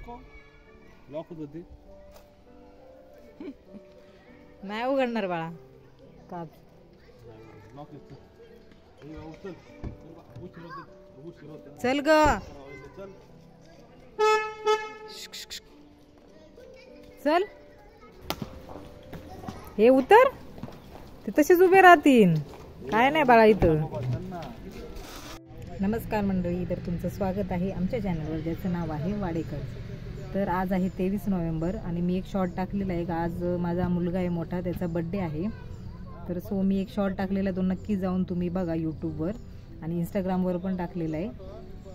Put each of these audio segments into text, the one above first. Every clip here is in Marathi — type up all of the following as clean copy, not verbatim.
लॉक होत ते नाही उघडणार बाळा काच. चल ग चल. हे उतर, ते तसेच उभे राहतील. काय नाही बाळा इथं. नमस्कार मंडळी, तर तुमचं स्वागत आहे आमच्या चॅनलवर ज्याचं नाव आहे वाडेकर. तर आज आहे 23 नोव्हेंबर आणि मी एक शॉर्ट टाकलेला आहे. आज माझा मुलगा आहे मोठा, त्याचा बड्डे आहे. तर सो मी एक शॉर्ट टाकलेला, तो नक्की जाऊन तुम्ही बघा यूट्यूबवर आणि इंस्टाग्रामवर पण टाकलेला आहे.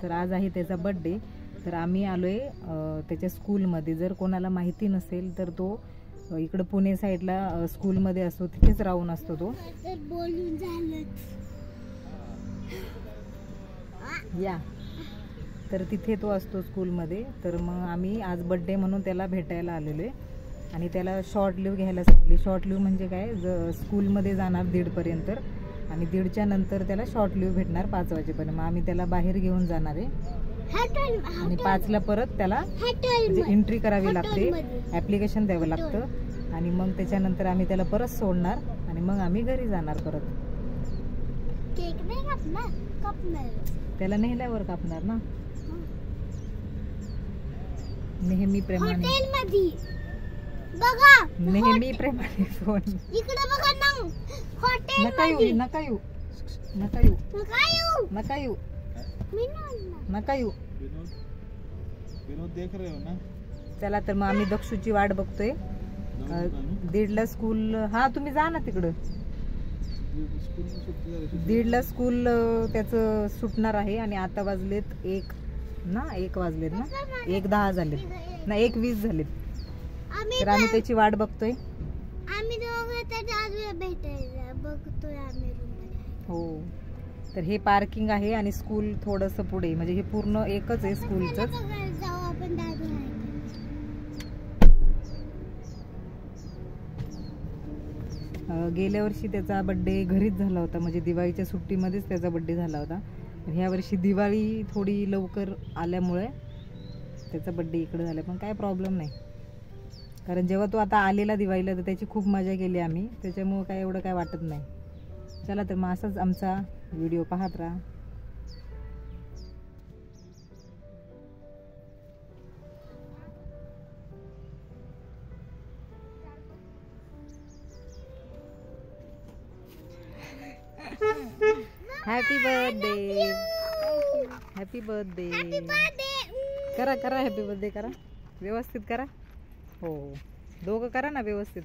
तर आज आहे त्याचा बड्डे. तर आम्ही आलो आहे त्याच्या स्कूलमध्ये. जर कोणाला माहिती नसेल तर तो इकडं पुणे साईडला स्कूलमध्ये असतो, तिथेच राहून असतो तो. या तर तिथे तो असतो स्कूलमध्ये. तर मग आम्ही आज बड्डे म्हणून त्याला भेटायला आलेलो आहे आणि त्याला शॉर्ट लिव्ह घ्यायला सांगितली. शॉर्ट लिव्ह म्हणजे काय, स्कूलमध्ये जाणार 1:30 आणि 1:30च्या नंतर त्याला शॉर्ट लिव्ह भेटणार 5 वाजेपर्यंत. मग आम्ही त्याला बाहेर घेऊन जाणार आहे आणि 5ला परत त्याला म्हणजे एंट्री करावी लागते, ॲप्लिकेशन द्यावं लागतं आणि मग त्याच्यानंतर आम्ही त्याला परत सोडणार आणि मग आम्ही घरी जाणार परत. केक नाही कापणार, त्याला नेल्यावर कापणार ना. नेहमी प्रेमाने बघा, नेहमी प्रेमाने फोन. इकडे बघा ना, हॉटेल नका येऊ नका येऊ नका येऊ नका येऊ नका येऊ. विनोद देख रहे हो ना. चला तर मग आम्ही दक्षूची वाट बघतोय. 1:30ला स्कूल. हा तुम्ही जा ना तिकडं. 1:30ला स्कूल त्याचं सुटणार आहे आणि आता वाजलेत 1 ना, 1 वाजलेत ना, 1:10 झालेत ना, 1:20 झालेत. तर आम्ही त्याची वाट बघतोय. आम्ही दोघं त्याच्या भेटायला बघतोय आम्ही रूममध्ये. हो, तर हे पार्किंग आहे आणि स्कूल थोडंसं पुढे, म्हणजे हे पूर्ण एकच आहे स्कूलचं. जाऊ आपण दादू. गेल्या वर्षी त्याचा बड्डे घरीच झाला होता, म्हणजे दिवाळीच्या सुट्टीमध्येच त्याचा बड्डे झाला होता. ह्या वर्षी दिवाळी थोडी लवकर आल्यामुळे त्याचा बड्डे इकडे झाला. पण काय प्रॉब्लेम नाही, कारण जेव्हा तो आता आलेला दिवाळीला तर त्याची खूप मजा केली आम्ही, त्याच्यामुळं काय एवढं काय वाटत नाही. चला तर मग असाच आमचा व्हिडिओ पाहत राहा. हॅपी बर्थडे, हॅपी बर्थडे करा करा, हॅपी बर्थडे करा, व्यवस्थित करा. हो दोघं करा ना व्यवस्थित.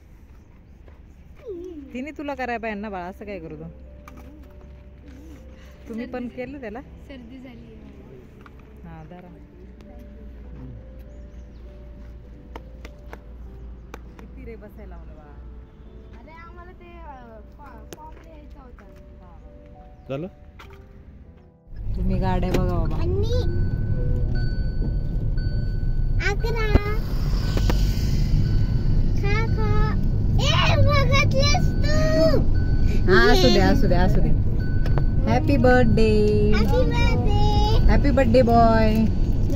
तिने तुला करायला पाहिजे ना बाळा, असं काय करू तू. तुम्ही पण केलं त्याला. सर्दी झाली. हा दारा किती रे बसायला लावलं बाळा. अरे आम्हाला ते फॉर्म लिहायचा होता. झालं. तुम्ही गाड्या बघा बाबा. आणि 11 खा खा. ए बघतलेस तू. हा असू दे असू दे असू दे. Happy birthday, happy birthday. Happy birthday boy.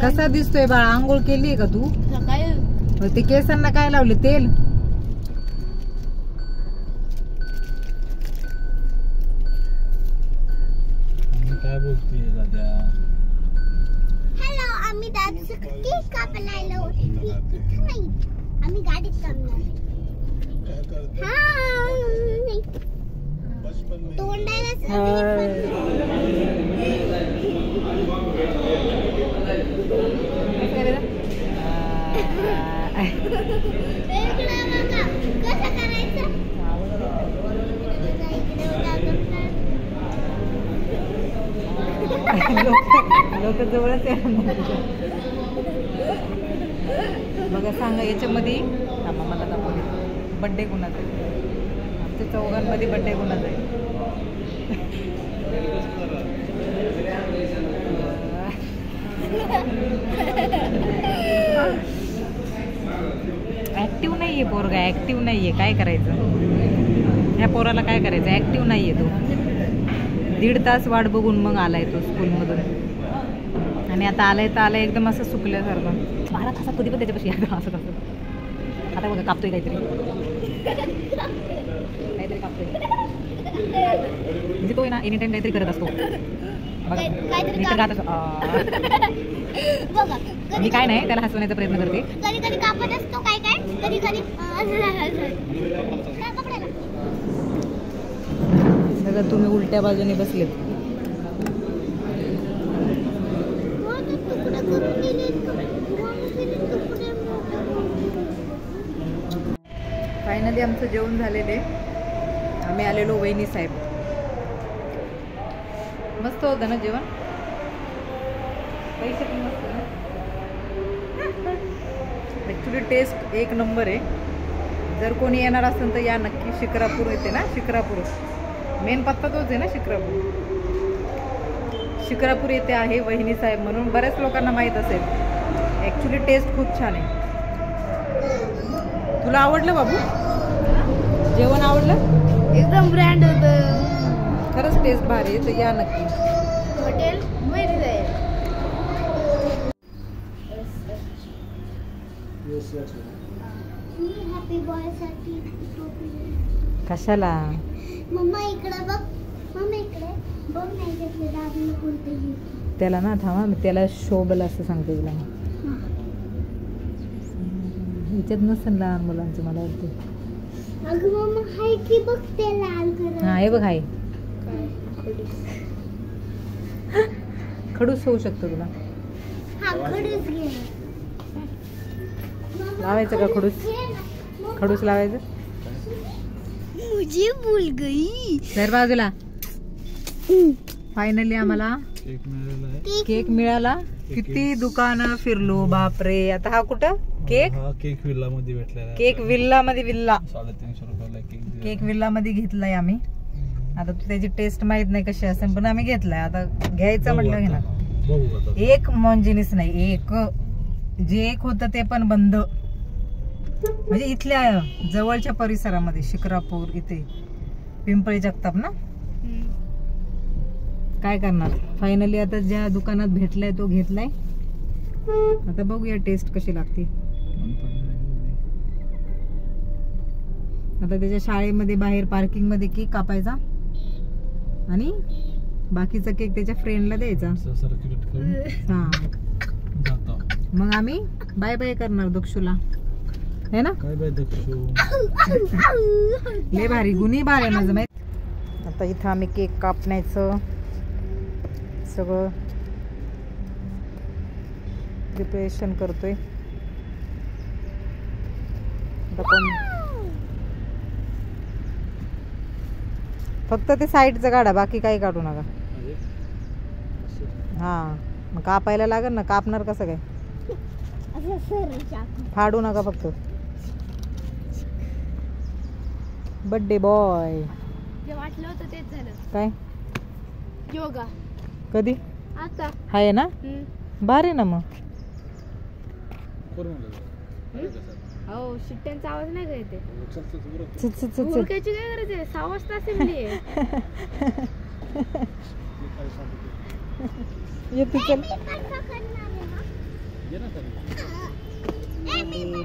कसा दिसतोय बाळा, आंघोळ केली का तू. सकाळी ते केसांना काय लावले, तेल. काय बोलतेय दादा. हॅलो, आम्ही दादूचा केक कापायला आलो. इथं नाही, आम्ही गाडीत कापणार. तोंडाला कसं करायचं. लोक जवळच आहे बघा. सांगा याच्यामध्ये मला दाखवले बड्डे कुणाचा आहे. आमच्या चौघांमध्ये बड्डे कुणाचा आहे. ऍक्टिव्ह नाहीये पोरगा, ऍक्टिव्ह नाहीये. काय करायचं ह्या पोराला, काय करायचं. ऍक्टिव्ह नाहीये तो. 1.5 तास वाट बघून मग आलाय तो स्कूलमधून आणि आता आलंय तर आलंय एकदम असं सुकल्यासारखं. मला कसा कधी पण त्याच्यापाशी यायचं असं तसं. आता बघा कापतोय काहीतरी कापतोय म्हणजे तो आहे ना एनी टाइम काहीतरी करत असतो बघा. मी तर गात असतो मी काय नाही त्याला हसवण्याचा प्रयत्न करते. कधी कधी कापत असतो काय काय कधी कधी सगळं तुम्ही उलट्या बाजूने बसलेत. फायनली आमचं जेवण झालेलं आहे. आम्ही आलेलो वहिनी साहेब. मस्त होतं ना जेवण. पैसे पण मस्त ना. ॲक्च्युली टेस्ट एक नंबर आहे. जर कोणी येणार असेल तर या नक्की. शिक्रापूर येते ना, शिक्रापूर मेन पत्ता तोच आहे ना, शिक्रापूर येथे आहे वहिनी साहेब म्हणून. बऱ्याच लोकांना माहीत असेल. ॲक्च्युली टेस्ट खूप छान आहे. तुला आवडलं बाबू जेवण? आवडलं एकदम ब्रँड होतं. खरंच टेस्ट भारी आहे. तर या नक्की. हॉटेल वहिनी साहेब. हॅपी बर्थडे कशाला? मम्मा इकडे बघ. मम्मा इकडे बघ. नाही घेतले दादीला कोणतेही. त्याला ना थांबा मी त्याला शोभल असं सांगते तुला. ह्याच्यात नसेल लहान मुलांचं मला वाटतं. अगं मम्मा हाय की बघ ते लाल कलर. हा हे बघ आहे. खडूस होऊ शकतो तुला. हा खडूस घे. लावायचं का खडूस? खडूस लावायचं. मुझे भूल गई. तर बाजूला फायनली आम्हाला केक मिळाला. किती दुकानं फिरलो बापरे. आता हा कुठं केक? केक विल्ला मध्ये भेटलेला. केक विल्ला मध्ये. 350 रुपयाला केक विल्ला मध्ये घेतलाय आम्ही. आता त्याची टेस्ट माहित नाही कशी असेल पण आम्ही घेतलाय. आता घ्यायचं म्हटलं घेणार. एक मन जिनिस नाही. एक जे एक होतं ते पण बंद. म्हणजे इथल्या जवळच्या परिसरामध्ये शिक्रापूर इथे पिंपळी जगताप ना. काय करणार. फायनली आता ज्या दुकानात भेटलाय तो घेतलाय. आता बघूया टेस्ट कशी लागते. आता त्याच्या शाळेमध्ये बाहेर पार्किंग मध्ये केक कापायचा आणि बाकीचा केक त्याच्या फ्रेंडला द्यायचा. हा मग आम्ही बाय बाय करणार दक्षूला है ना. काय बाय दक्षू लय भारी गुन्ही बार आहे माझं माहित. आता इथं आम्ही केक कापण्याचं सगळं प्रिपरेशन करतोय. फक्त ते साईडचं काढा बाकी काही काढू नका. हा मग कापायला लागेल ना. कापणार कसं काय? फाडू नका फक्त. Birthday boy. जे वाटलं होतं तेच झालं. काय योगा कधी आता आहे ना. भारी ना मग. हो शिट्ट्यांचा आवाज नाही का येते. हुडकायची काय गरज आहे. 6 वाजता असेंब्ली आहे. येते चल.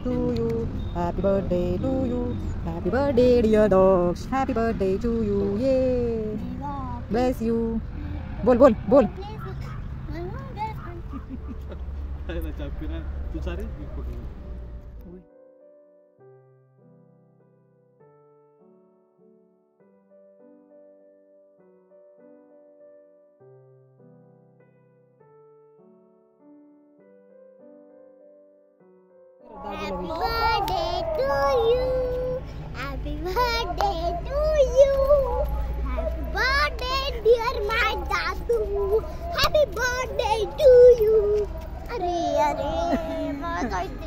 To you, happy birthday to you, happy birthday dear dogs, happy birthday to you, yeah, bless you. बोल बोल बोल. तू सारे Happy birthday to you. Happy birthday to you. Happy birthday dear my Dadu. Happy birthday to you. अरे अरे मला जायचं.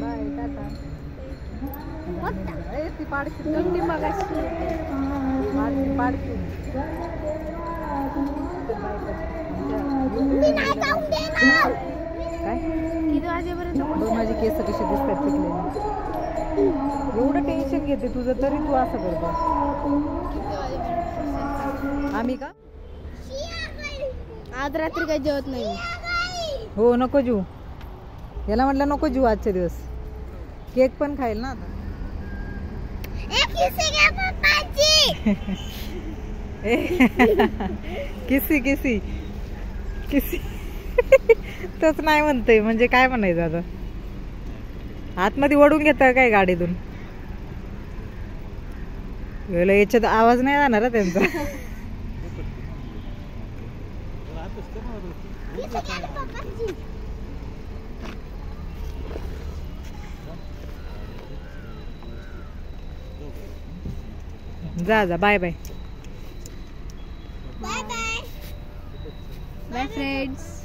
बाय टाटा. ती पाडशी ती मगाशी पाडशी. मी नाही जाऊन देणार. काय किती वाजेपर्यंत? माझी केस कशी दिसतात पिकलेली. एवढं टेन्शन घेते तुझं तरी तू असं करतो. आम्ही का आज रात्री काही जेवत नाही. हो नको जीव, याला म्हटलं नको जीव आजचे दिवस. केक पण खाईल ना आता. किसी किसी किसी तोच नाही म्हणतोय म्हणजे काय म्हणायचं आता. आतमध्ये ओढून घेता काय गाडीतून. याच्यात आवाज नाही जाणार त्यांचा. जा जा, bye bye. Bye bye. Bye friends.